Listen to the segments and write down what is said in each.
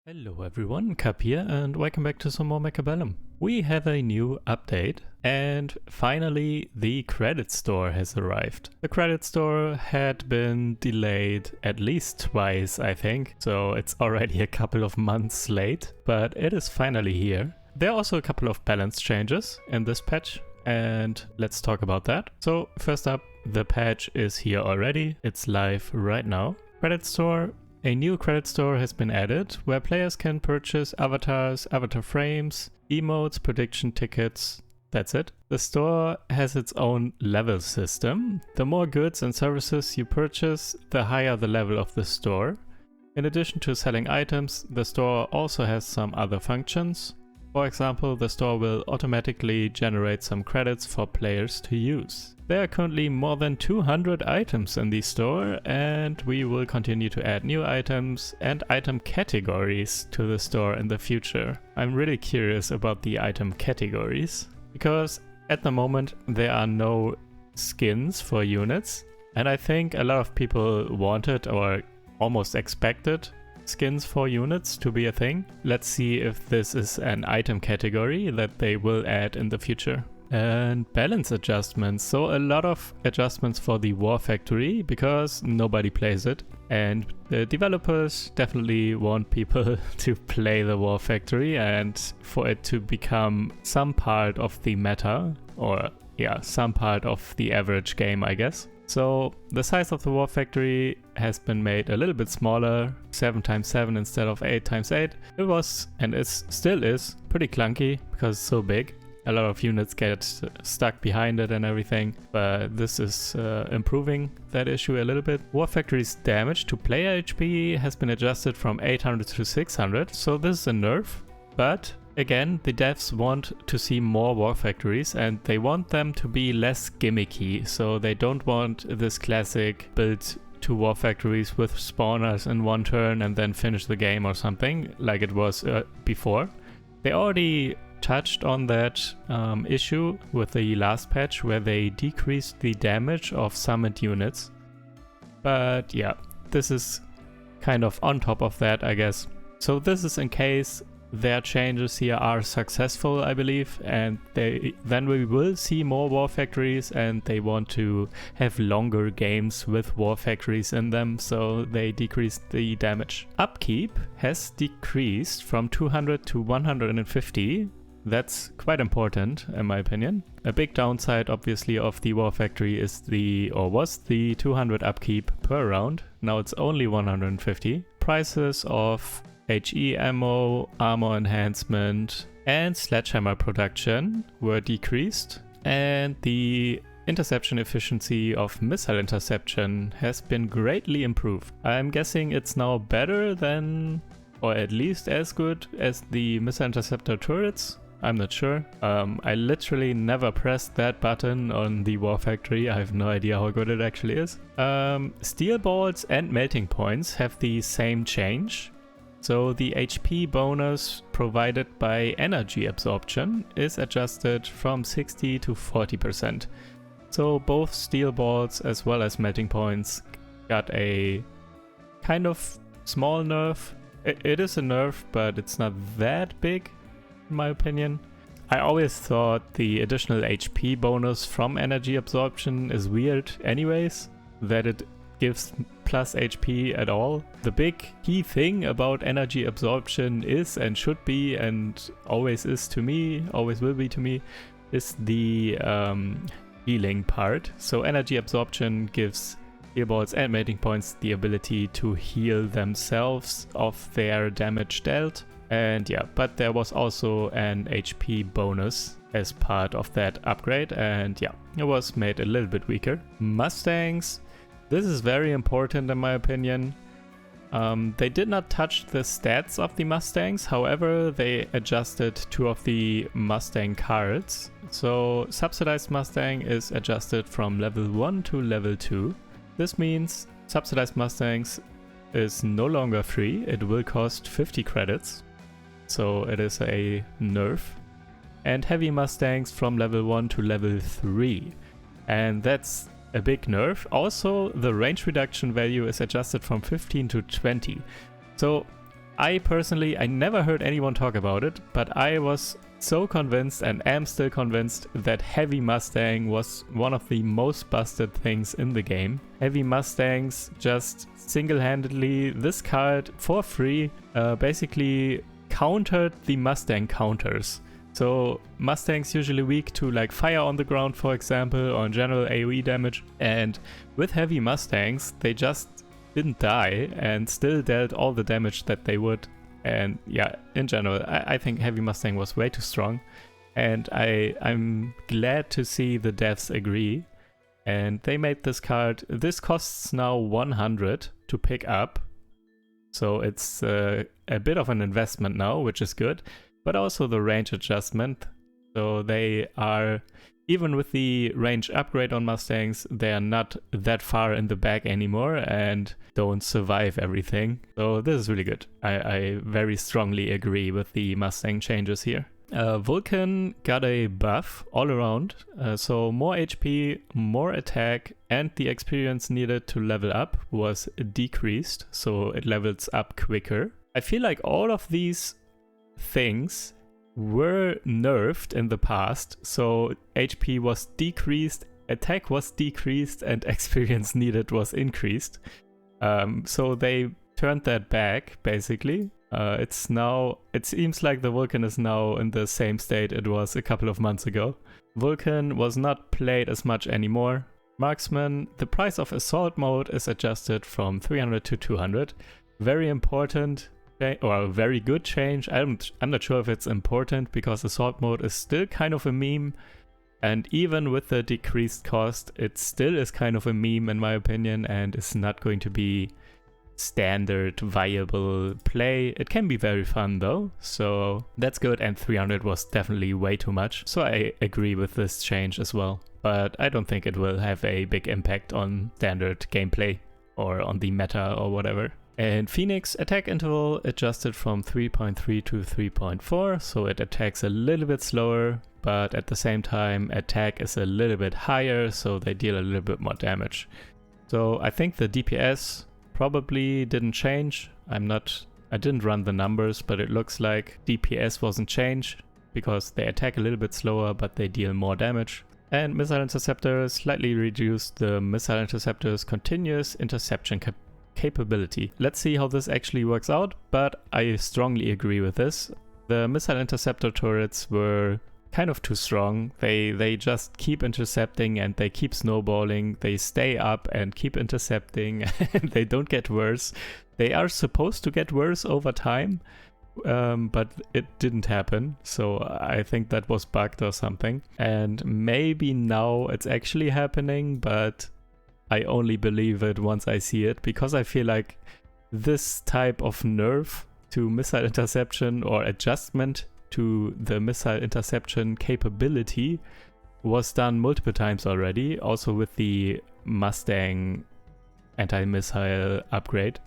Hello everyone, Cap here and welcome back to some more Mechabellum. We have a new update and finally the credit store has arrived. The credit store had been delayed at least twice, I think, so it's already a couple of months late, but it is finally here. There are also a couple of balance changes in this patch and let's talk about that. So first up, the patch is here already, it's live right now. Credit store. A new credit store has been added, where players can purchase avatars, avatar frames, emotes, prediction tickets. That's it. The store has its own level system. The more goods and services you purchase, the higher the level of the store. In addition to selling items, the store also has some other functions. For example, the store will automatically generate some credits for players to use. There are currently more than 200 items in the store, and we will continue to add new items and item categories to the store in the future. I'm really curious about the item categories, because at the moment there are no skins for units, and I think a lot of people wanted or almost expected skins for units to be a thing. Let's see if this is an item category that they will add in the future. And balance adjustments, so a lot of adjustments for the War Factory because nobody plays it, and the developers definitely want people to play the War Factory and for it to become some part of the meta, or yeah, some part of the average game, I guess. So the size of the War Factory has been made a little bit smaller, 7x7 instead of 8x8. It was, and it still is, pretty clunky because it's so big. A lot of units get stuck behind it and everything, but this is improving that issue a little bit. War Factory's damage to player HP has been adjusted from 800 to 600, so this is a nerf. But again, the devs want to see more War Factories and they want them to be less gimmicky, so they don't want this classic build 2 War Factories with spawners in one turn and then finish the game or something like it was before. They already touched on that issue with the last patch where they decreased the damage of summoned units. But yeah, this is kind of on top of that, I guess. So this is in case their changes here are successful, I believe, and then we will see more War Factories, and they want to have longer games with War Factories in them, so they decreased the damage. Upkeep has decreased from 200 to 150. That's quite important in my opinion. A big downside obviously of the War Factory is was the 200 upkeep per round. Now it's only 150. Prices of HE ammo, armor enhancement and sledgehammer production were decreased, and the interception efficiency of missile interception has been greatly improved. I'm guessing it's now better than, or at least as good as the missile interceptor turrets. I'm not sure. I literally never pressed that button on the War Factory. I have no idea how good it actually is. Steel balls and melting points have the same change. So the HP bonus provided by energy absorption is adjusted from 60 to 40%. So both steel balls as well as melting points got a kind of small nerf. It is a nerf, but it's not that big in my opinion. I always thought the additional HP bonus from energy absorption is weird anyways, that it gives plus HP at all. The big key thing about energy absorption is and should be and always is to me, always will be to me, is the healing part. So energy absorption gives earballs and mating points the ability to heal themselves of their damage dealt. And yeah, but there was also an HP bonus as part of that upgrade, and yeah, it was made a little bit weaker. Mustangs. This is very important in my opinion. They did not touch the stats of the Mustangs, however they adjusted 2 of the Mustang cards. So subsidized Mustang is adjusted from level 1 to level 2. This means subsidized Mustangs is no longer free, it will cost 50 credits. So it is a nerf. And heavy Mustangs from level 1 to level 3. And that's a big nerf. Also, the range reduction value is adjusted from 15 to 20. So I personally, I never heard anyone talk about it, but I was so convinced and am still convinced that Heavy Mustang was one of the most busted things in the game. Heavy Mustangs just single-handedly, this card for free, basically countered the Mustang counters. So Mustangs usually weak to like fire on the ground, for example, or in general AoE damage. And with Heavy Mustangs, they just didn't die and still dealt all the damage that they would. And yeah, in general, I think Heavy Mustang was way too strong. And I'm glad to see the devs agree. And they made this card. This costs now 100 to pick up. So it's a bit of an investment now, which is good. But also the range adjustment. So they are, even with the range upgrade on Mustangs, they are not that far in the back anymore and don't survive everything. So this is really good. I very strongly agree with the Mustang changes here. Vulcan got a buff all around. So more HP, more attack, and the experience needed to level up was decreased. So it levels up quicker. I feel like all of these things were nerfed in the past, so HP was decreased, attack was decreased, and experience needed was increased. So they turned that back, basically. It seems like the Vulcan is now in the same state it was a couple of months ago. Vulcan was not played as much anymore. Marksman, the price of assault mode is adjusted from 300 to 200. Very important. Or a very good change. I'm not sure if it's important because assault mode is still kind of a meme, and even with the decreased cost it still is kind of a meme in my opinion, and is not going to be standard viable play. It can be very fun though, so that's good, and 300 was definitely way too much, so I agree with this change as well, but I don't think it will have a big impact on standard gameplay or on the meta or whatever. And Phoenix attack interval adjusted from 3.3 to 3.4, so it attacks a little bit slower, but at the same time attack is a little bit higher, so they deal a little bit more damage. So I think the DPS probably didn't change. I didn't run the numbers, but it looks like DPS wasn't changed because they attack a little bit slower, but they deal more damage. And Missile Interceptor slightly reduced the Missile Interceptor's continuous interception capability. Let's see how this actually works out, but I strongly agree with this. The Missile Interceptor turrets were kind of too strong. They just keep intercepting and they keep snowballing. They stay up and keep intercepting and they don't get worse. They are supposed to get worse over time, but it didn't happen. So I think that was bugged or something. And maybe now it's actually happening, but I only believe it once I see it, because I feel like this type of nerf to missile interception or adjustment to the missile interception capability was done multiple times already, also with the Mustang anti-missile upgrade,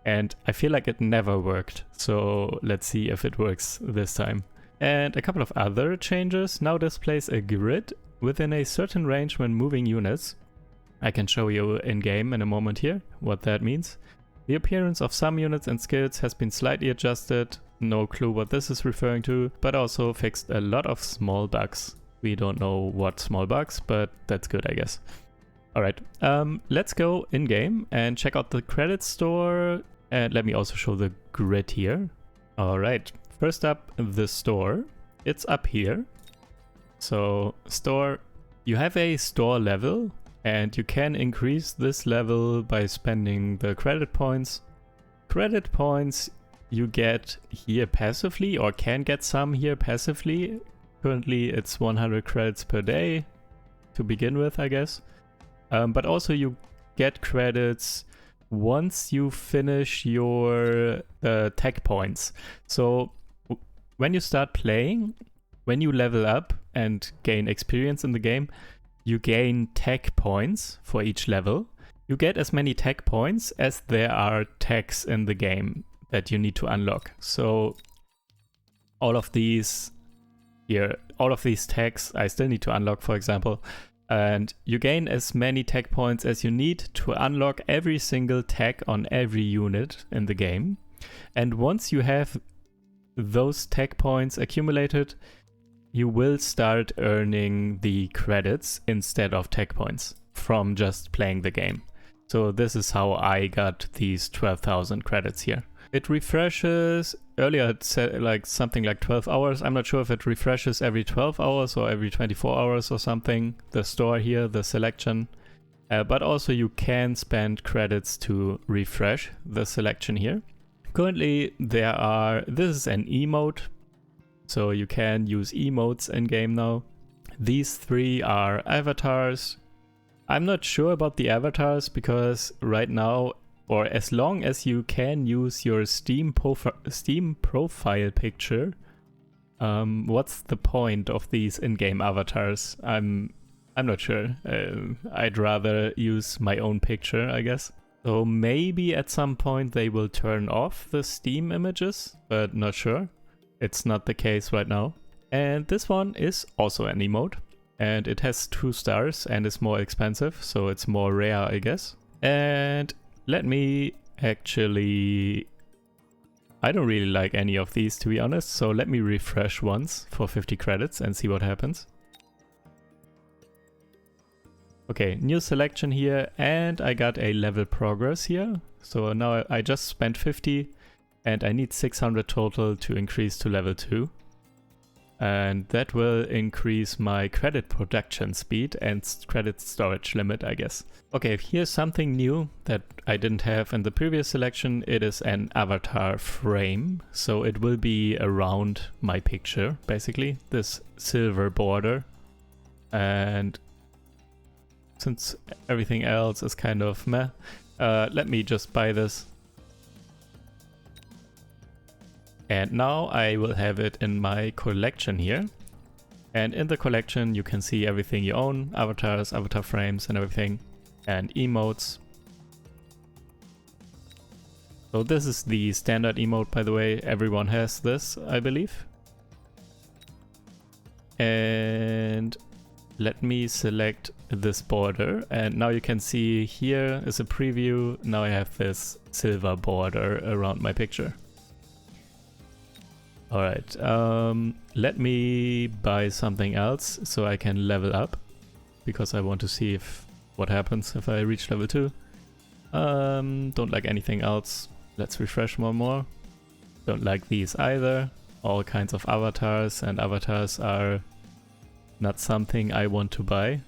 and I feel like it never worked, so let's see if it works this time. And a couple of other changes. Now displays a grid within a certain range when moving units. I can show you in-game in a moment here what that means. The appearance of some units and skills has been slightly adjusted. No clue what this is referring to, but also fixed a lot of small bugs. We don't know what small bugs, but that's good, I guess. Alright, let's go in-game and check out the credit store. And let me also show the grid here. Alright, first up, the store. It's up here. So, store, you have a store level, and you can increase this level by spending the credit points. Credit points you get here passively, or can get some here passively. Currently it's 100 credits per day to begin with, I guess. But also you get credits once you finish your tech points. So when you start playing, when you level up and gain experience in the game, you gain tech points for each level. You get as many tech points as there are techs in the game that you need to unlock. So all of these here, all of these techs I still need to unlock, for example. And you gain as many tech points as you need to unlock every single tech on every unit in the game. And once you have those tech points accumulated, you will start earning the credits instead of tech points from just playing the game. So this is how I got these 12,000 credits here. It refreshes, earlier it said like something like 12 hours. I'm not sure if it refreshes every 12 hours or every 24 hours or something. The store here, the selection. But also you can spend credits to refresh the selection here. Currently this is an emote. So you can use emotes in game now. These three are avatars. I'm not sure about the avatars because right now, or as long as you can use your Steam profile picture, what's the point of these in-game avatars? I'm not sure. I'd rather use my own picture, I guess. So maybe at some point they will turn off the Steam images, but not sure. It's not the case right now. And this one is also an emote. And it has 2 stars and is more expensive, so it's more rare, I guess. And let me actually... I don't really like any of these, to be honest, so let me refresh once for 50 credits and see what happens. Okay, new selection here, and I got a level progress here. So now I just spent 50, and I need 600 total to increase to level 2. And that will increase my credit production speed and credit storage limit, I guess. Okay, here's something new that I didn't have in the previous selection. It is an avatar frame. So it will be around my picture, basically. This silver border. And since everything else is kind of meh, let me just buy this. And now I will have it in my collection here. And in the collection you can see everything you own, avatars, avatar frames and everything, and emotes. So this is the standard emote, by the way. Everyone has this, I believe. And let me select this border. And now you can see here is a preview. Now I have this silver border around my picture. Alright, let me buy something else so I can level up, because I want to see what happens if I reach level 2. Don't like anything else. Let's refresh more. Don't like these either. All kinds of avatars, and avatars are not something I want to buy.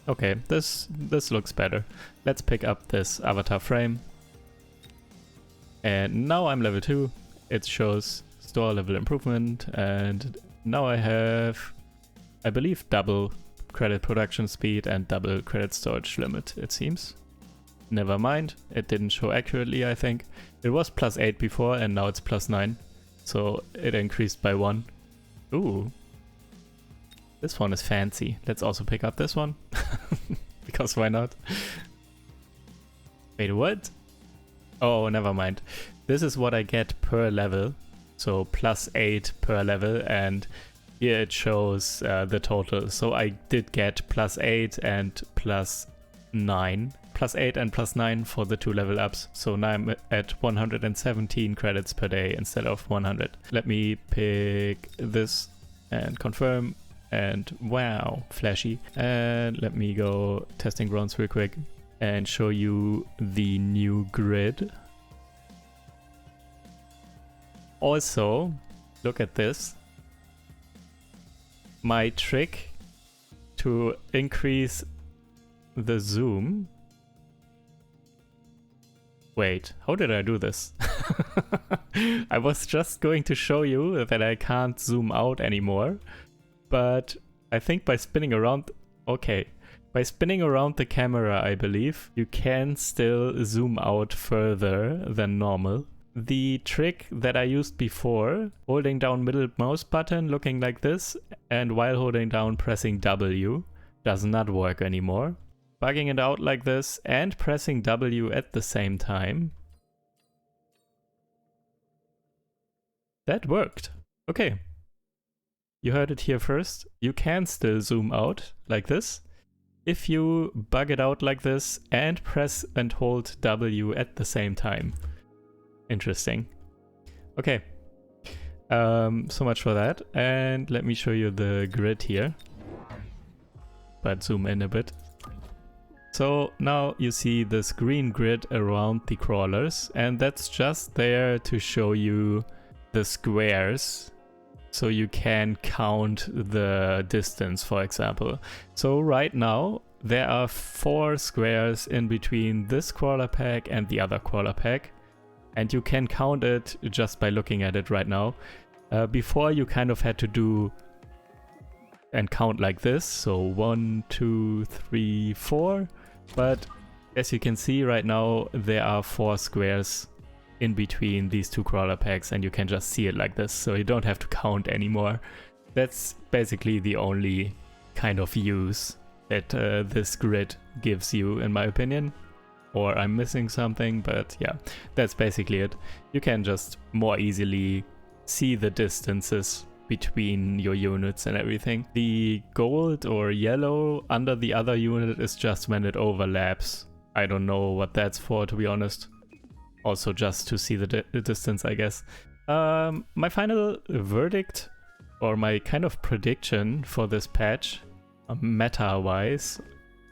Okay, this looks better. Let's pick up this avatar frame. And now I'm level 2, it shows store level improvement, and now I have, I believe, double credit production speed and double credit storage limit, it seems. Never mind, it didn't show accurately, I think. It was +8 before and now it's +9, so it increased by 1. Ooh, this one is fancy. Let's also pick up this one, because why not? Wait, what? Oh, never mind. This is what I get per level. So +8 per level, and here it shows the total. So I did get +8 and +9. +8 and +9 for the 2 level ups. So now I'm at 117 credits per day instead of 100. Let me pick this and confirm. And wow, flashy. And let me go testing grounds real quick and show you the new grid. Also, look at this. My trick to increase the zoom. Wait, how did I do this? I was just going to show you that I can't zoom out anymore, but I think by spinning around, okay. By spinning around the camera, I believe, you can still zoom out further than normal. The trick that I used before, holding down middle mouse button, looking like this, and while holding down pressing W, does not work anymore. Bugging it out like this and pressing W at the same time. That worked. Okay. You heard it here first. You can still zoom out like this. if you bug it out like this and press and hold W at the same time. Interesting. Okay. So much for that. And let me show you the grid here. But zoom in a bit. So now you see this green grid around the crawlers, and that's just there to show you the squares so you can count the distance, for example. So right now there are 4 squares in between this crawler pack and the other crawler pack, and you can count it just by looking at it right now. Before you kind of had to do and count like this, so 1, 2, 3, 4, but as you can see right now there are 4 squares in between these 2 crawler packs, and you can just see it like this, so you don't have to count anymore. That's basically the only kind of use that this grid gives you, in my opinion. Or I'm missing something, but yeah, that's basically it. You can just more easily see the distances between your units and everything. The gold or yellow under the other unit is just when it overlaps. I don't know what that's for, to be honest. Also just to see the distance, I guess. My final verdict, or my kind of prediction for this patch, meta-wise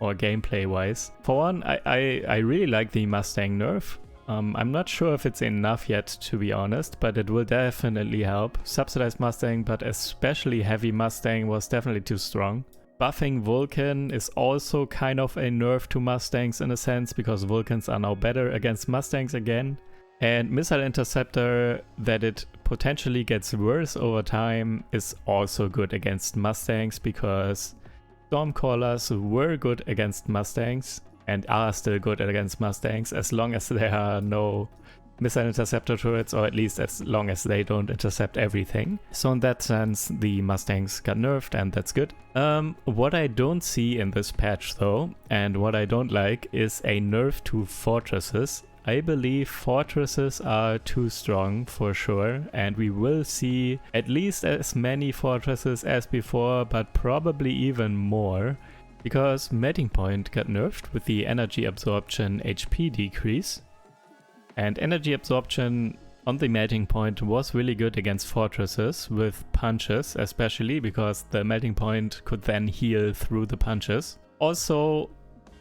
or gameplay-wise. For one, I really like the Mustang Nerf. I'm not sure if it's enough yet, to be honest, but it will definitely help. Subsidized Mustang, but especially Heavy Mustang, was definitely too strong. Buffing Vulcan is also kind of a nerf to Mustangs in a sense, because Vulcans are now better against Mustangs again. And Missile Interceptor, that it potentially gets worse over time, is also good against Mustangs, because Stormcallers were good against Mustangs and are still good against Mustangs as long as there are no Missile Interceptor turrets, or at least as long as they don't intercept everything. So in that sense, the Mustangs got nerfed, and that's good. What I don't see in this patch though, and what I don't like, is a nerf to fortresses. I believe fortresses are too strong for sure, and we will see at least as many fortresses as before, but probably even more, because Melting Point got nerfed with the energy absorption HP decrease. And energy absorption on the Melting Point was really good against fortresses with punches, especially because the Melting Point could then heal through the punches. Also,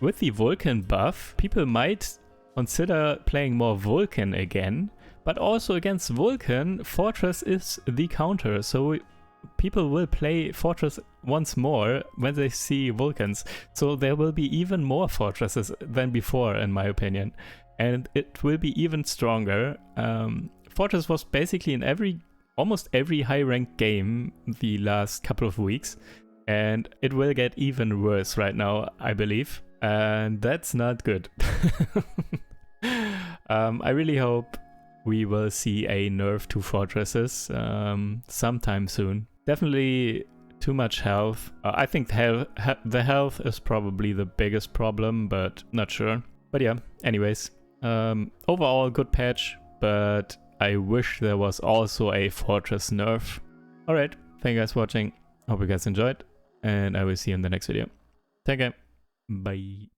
with the Vulcan buff, people might consider playing more Vulcan again, but also against Vulcan, Fortress is the counter, so people will play Fortress once more when they see Vulcans. So there will be even more Fortresses than before, in my opinion. And it will be even stronger. Fortress was basically in almost every high-ranked game the last couple of weeks, and it will get even worse right now, I believe. And that's not good. I really hope we will see a nerf to fortresses sometime soon. Definitely too much health. I think the health is probably the biggest problem, but not sure. But yeah, anyways. Overall good patch, but I wish there was also a fortress nerf. Alright, thank you guys for watching. Hope you guys enjoyed, and I will see you in the next video. Take care. Bye.